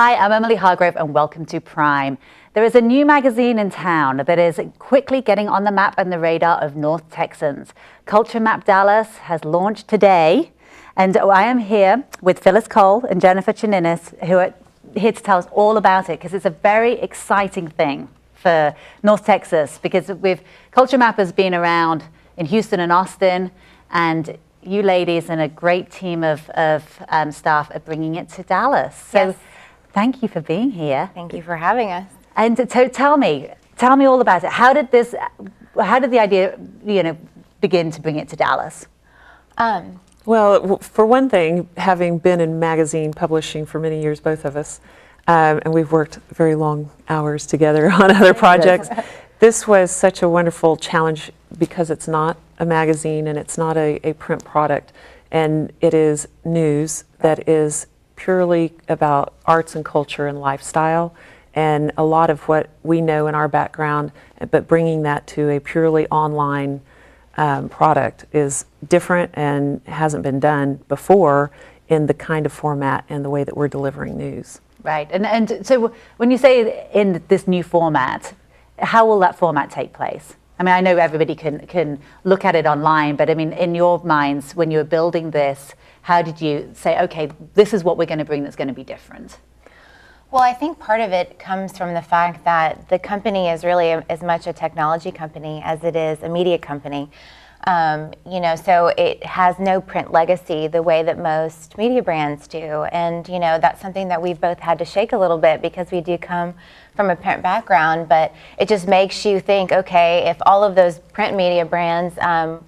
Hi, I'm Emily Hargrove and welcome to Prime. There is a new magazine in town that is quickly getting on the map and the radar of North Texans. CultureMap Dallas has launched today, and I am here with Phyllis and Jennifer Chininis, who are here to tell us all about it, because it's a very exciting thing for North Texas, because CultureMap has been around in Houston and Austin, and you ladies and a great team of staff are bringing it to Dallas. So yes. Thank you for being here. Thank you for having us. And so tell me all about it. How did the idea, begin to bring it to Dallas? Well, for one thing, having been in magazine publishing for many years, both of us, and we've worked very long hours together on other projects, this was such a wonderful challenge because it's not a magazine and it's not a print product, and it is news that is purely about arts and culture and lifestyle, and a lot of what we know in our background, but bringing that to a purely online product is different and hasn't been done before in the kind of format and the way that we're delivering news. Right, and so when you say in this new format, how will that format take place? I mean, I know everybody can look at it online, but I mean, in your minds, when you were building this, how did you say, okay, this is what we're going to bring that's going to be different? Well, I think part of it comes from the fact that the company is really as much a technology company as it is a media company. So it has no print legacy the way that most media brands do. And, that's something that we've both had to shake a little bit because we do come from a print background, but it just makes you think, okay, if all of those print media brands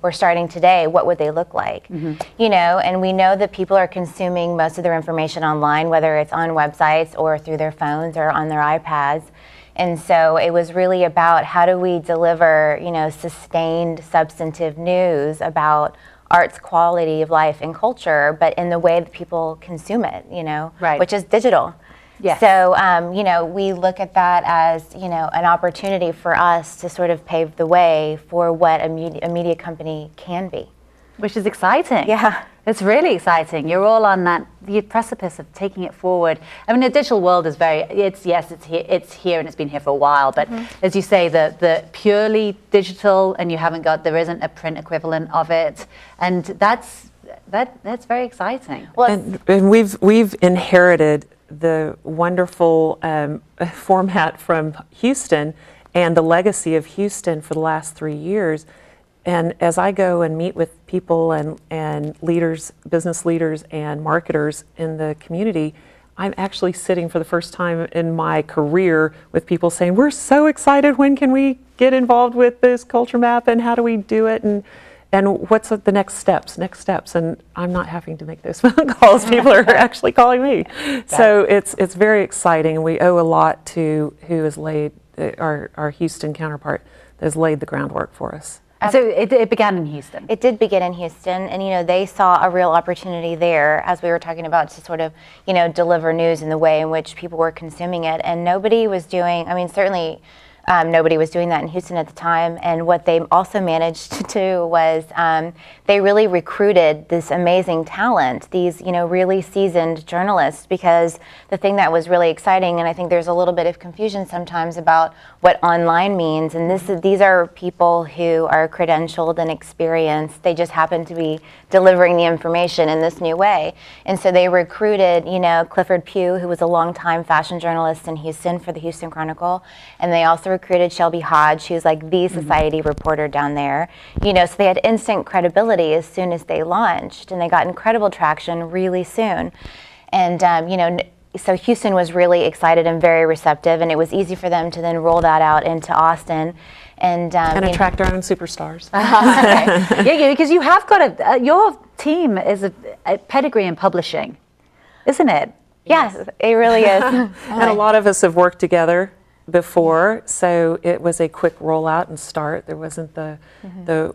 were starting today, what would they look like? Mm-hmm. And we know that people are consuming most of their information online, whether it's on websites or through their phones or on their iPads. And so it was really about how do we deliver, sustained, substantive news about art's quality of life and culture, but in the way that people consume it, right. Which is digital. Yes. So, we look at that as, an opportunity for us to sort of pave the way for what a media company can be. Which is exciting. Yeah. It's really exciting. You're all on the precipice of taking it forward. I mean, the digital world is it's here and it's been here for a while, but as you say, the purely digital, and there isn't a print equivalent of it, and that's very exciting. Well, and we've inherited the wonderful format from Houston and the legacy of Houston for the last 3 years. And as I go and meet with people and leaders, business leaders and marketers in the community, I'm actually sitting for the first time in my career with people saying, we're so excited, when can we get involved with this culture map and how do we do it? And what's the next steps? And I'm not having to make those phone calls. People are actually calling me. So it's very exciting, and we owe a lot to who has laid, our Houston counterpart, that has laid the groundwork for us. So it began in Houston. It did begin in Houston, and they saw a real opportunity there, as we were talking about, to sort of deliver news in the way in which people were consuming it. And nobody was doing, certainly nobody was doing that in Houston at the time. And what they also managed to do was they really recruited this amazing talent, these really seasoned journalists, because the thing that was really exciting, and I think there's a little bit of confusion sometimes about what online means, and these are people who are credentialed and experienced. They just happen to be delivering the information in this new way. And so they recruited, Clifford Pugh, who was a longtime fashion journalist in Houston for the Houston Chronicle, and they also recruited Shelby Hodge, who's like the society reporter down there. So they had instant credibility as soon as they launched, and they got incredible traction really soon. And so Houston was really excited and very receptive, and it was easy for them to then roll that out into Austin and attract our own superstars. Yeah, because you have got your team is a pedigree in publishing, isn't it? Yes, it really is. And a lot of us have worked together before, so it was a quick rollout and start. There wasn't the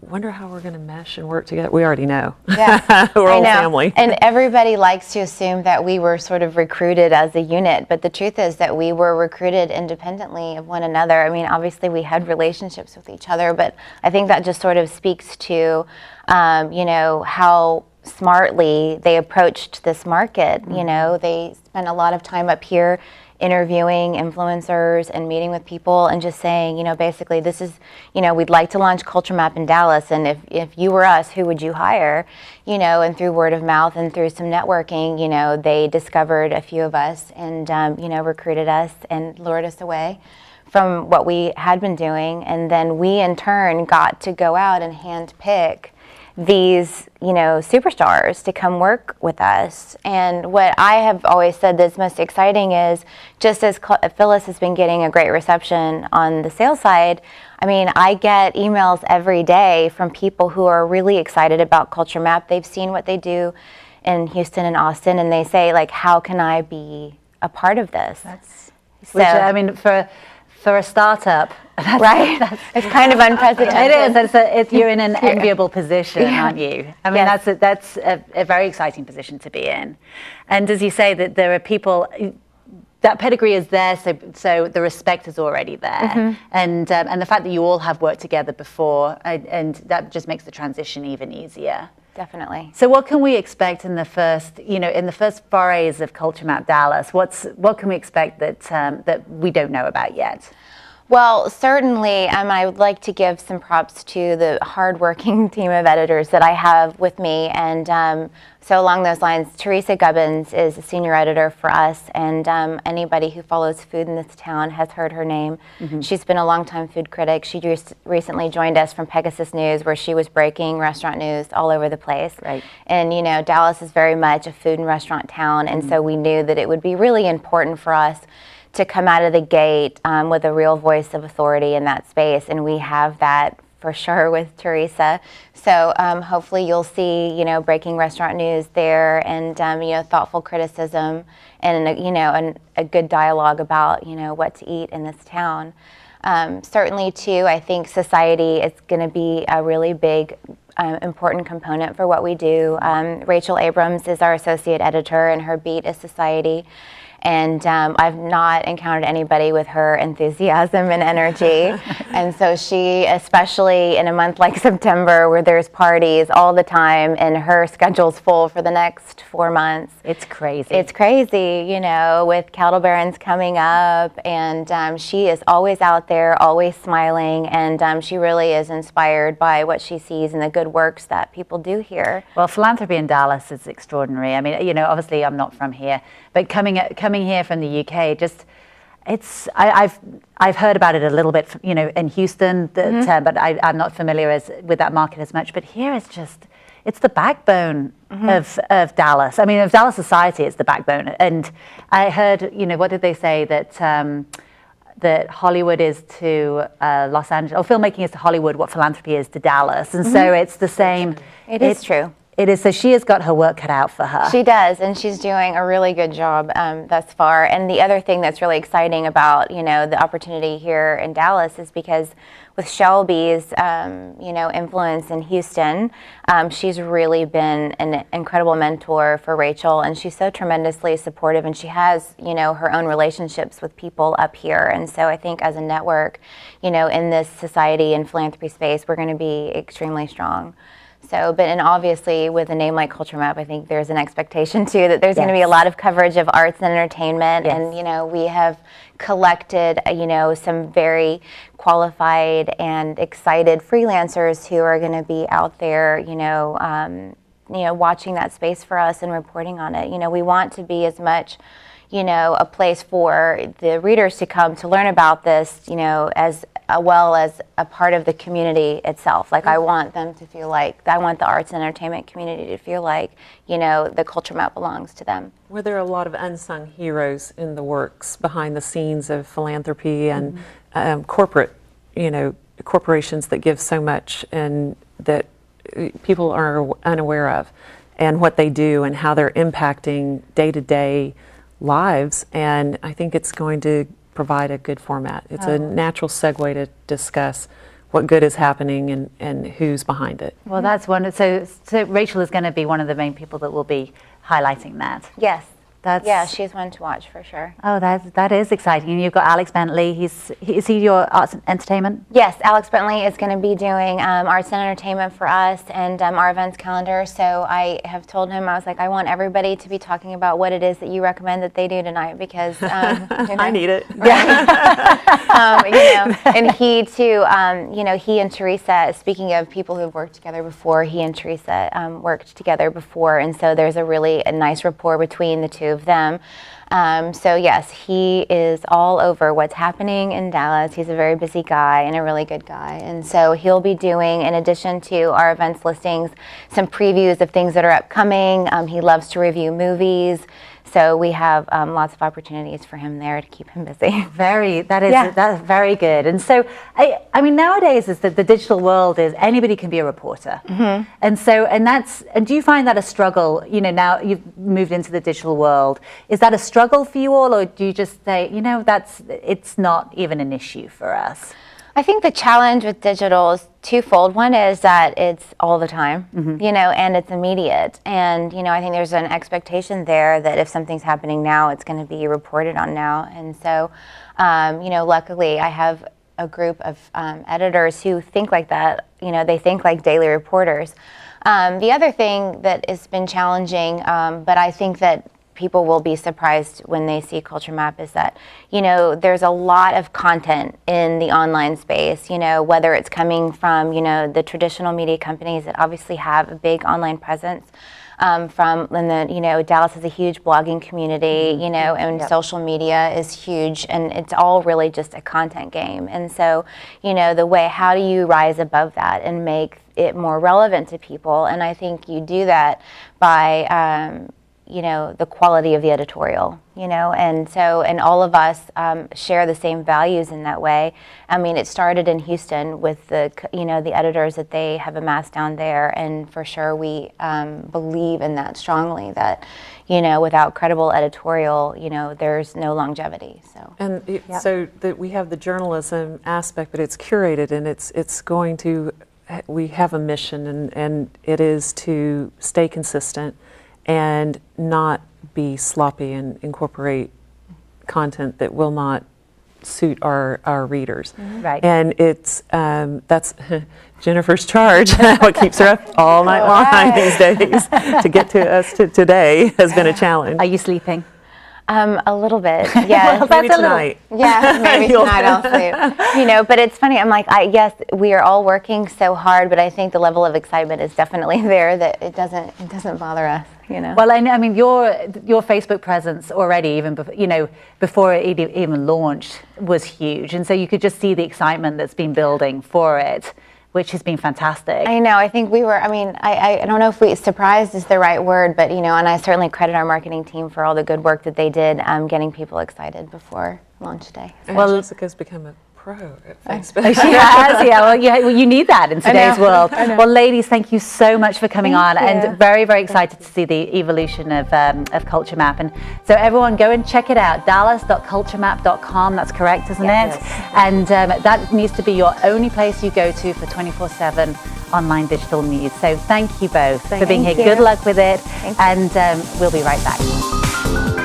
wonder how we're going to mesh and work together. We already know. Yeah, we're all family. And everybody likes to assume that we were sort of recruited as a unit, but the truth is that we were recruited independently of one another. Obviously we had relationships with each other, but I think that just sort of speaks to, how smartly they approached this market. You know, they spent a lot of time up here interviewing influencers and meeting with people and just saying, you know, basically this is, you know, we'd like to launch CultureMap in Dallas, and if you were us, who would you hire? You know, and through word of mouth and through some networking, you know, they discovered a few of us and, you know, recruited us and lured us away from what we had been doing. And then we in turn got to go out and hand pick these, you know, superstars to come work with us. And what I have always said that's most exciting is, just as Phyllis has been getting a great reception on the sales side, I mean, I get emails every day from people who are really excited about CultureMap. They've seen what they do in Houston and Austin, and they say, like, how can I be a part of this? Which, I mean, for a startup, right? It's kind of unprecedented. It is. You're in an enviable position, aren't you? I mean, that's a very exciting position to be in. And as you say, that there are people, that pedigree is there, so the respect is already there. And the fact that you all have worked together before, and that just makes the transition even easier. Definitely. So what can we expect in the first, you know, in the first forays of CultureMap Dallas? What can we expect that we don't know about yet? Well, certainly, I would like to give some props to the hardworking team of editors that I have with me. And so along those lines, Teresa Gubbins is a senior editor for us, and anybody who follows food in this town has heard her name. She's been a longtime food critic. She just recently joined us from Pegasus News, where she was breaking restaurant news all over the place. Right. And, you know, Dallas is very much a food and restaurant town, and so we knew that it would be really important for us to come out of the gate with a real voice of authority in that space, and we have that for sure with Teresa. So hopefully you'll see, you know, breaking restaurant news there, and you know, thoughtful criticism, and you know, a good dialogue about, you know, what to eat in this town. Certainly too, I think society is going to be a really big important component for what we do. Rachel Abrams is our associate editor, and her beat is society. And I've not encountered anybody with her enthusiasm and energy. And so she, especially in a month like September, where there's parties all the time and her schedule's full for the next 4 months. It's crazy. It's crazy, you know, with cattle barons coming up. And she is always out there, always smiling. And she really is inspired by what she sees and the good works that people do here. Well, philanthropy in Dallas is extraordinary. I mean, you know, obviously I'm not from here, but coming here from the UK, just I've heard about it a little bit, you know, in Houston, but I'm not familiar with that market as much. But here it's just, it's the backbone of Dallas. I mean, of Dallas society, it's the backbone. And I heard, you know, what did they say, that that Hollywood is to Los Angeles, or filmmaking is to Hollywood what philanthropy is to Dallas, and so it's the same. It is true. It is. So she has got her work cut out for her. She does, and she's doing a really good job thus far. And the other thing that's really exciting about, you know, the opportunity here in Dallas is because with Shelby's, you know, influence in Houston, she's really been an incredible mentor for Rachel, and she's so tremendously supportive, and she has, you know, her own relationships with people up here. And so I think as a network, you know, in this society and philanthropy space, we're going to be extremely strong. So, but and obviously with a name like CultureMap, I think there's an expectation too that there's going to be a lot of coverage of arts and entertainment. And, you know, we have collected, you know, some very qualified and excited freelancers who are going to be out there, you know, watching that space for us and reporting on it. You know, we want to be as much, you know, a place for the readers to come to learn about this, you know, as well as a part of the community itself. Like, I want them to feel like, I want the arts and entertainment community to feel like, you know, the CultureMap belongs to them. Well, there are a lot of unsung heroes in the works behind the scenes of philanthropy and corporate, you know, corporations that give so much and that people are unaware of, and what they do and how they're impacting day-to-day lives. And I think it's going to provide a good format. It's a natural segue to discuss what good is happening and who's behind it. Well, that's wonderful. So Rachel is going to be one of the main people that will be highlighting that. Yes. Yeah, she's one to watch for sure. Oh, that is exciting. And you've got Alex Bentley. Is he your arts and entertainment? Yes, Alex Bentley is going to be doing arts and entertainment for us and our events calendar. So I have told him, I was like, I want everybody to be talking about what it is that you recommend that they do tonight, because I need it. And he too, he and Teresa, speaking of people who've worked together before, he and Teresa worked together before, and so there's a nice rapport between the two of them. So yes, he is all over what's happening in Dallas. He's a very busy guy and a really good guy. And so he'll be doing, in addition to our events listings, some previews of things that are upcoming. He loves to review movies. So we have lots of opportunities for him there to keep him busy. That's very good. And so, I mean, nowadays is that the digital world is anybody can be a reporter. Mm-hmm. And do you find that a struggle? Now you've moved into the digital world. Is that a struggle for you all, or do you just say, it's not even an issue for us? I think the challenge with digital is twofold. One is that it's all the time, mm-hmm. And it's immediate. And, I think there's an expectation there that if something's happening now, it's going to be reported on now. And so, luckily I have a group of editors who think like that. They think like daily reporters. The other thing that has been challenging, but I think that people will be surprised when they see CultureMap, is that, there's a lot of content in the online space, whether it's coming from, the traditional media companies that obviously have a big online presence, Dallas has a huge blogging community, and social media is huge, and it's all really just a content game. And so, how do you rise above that and make it more relevant to people? And I think you do that by, the quality of the editorial, and all of us share the same values in that way. I mean, it started in Houston with the editors that they have amassed down there, and for sure we believe in that strongly, that, without credible editorial, there's no longevity. So so that we have the journalism aspect, but it's curated, and it's going to, we have a mission, and it is to stay consistent and not be sloppy and incorporate content that will not suit our readers. Mm-hmm. Right. And it's that's Jennifer's charge. What keeps her up all night long these days to get to us today has been a challenge. Are you sleeping? A little bit, yeah. Well, maybe tonight. Maybe tonight I'll sleep. But it's funny. I'm like, yes, we are all working so hard, but I think the level of excitement is definitely there, that it doesn't bother us. Well, I mean, your Facebook presence already, even before it even launched, was huge, and so you could just see the excitement that's been building for it, which has been fantastic. I know. I think we were, I don't know if surprised is the right word, but, and I certainly credit our marketing team for all the good work that they did getting people excited before launch day. So. Well, Jessica's become a pro at Facebook. She has, Well, you need that in today's world. Well, ladies, thank you so much for coming on, and very, very excited to see the evolution of CultureMap. And so everyone, go and check it out, dallas.culturemap.com. That's correct, isn't it? Yes. And that needs to be your only place you go to for 24/7 online digital news. So thank you both for being here. Good luck with it, and we'll be right back.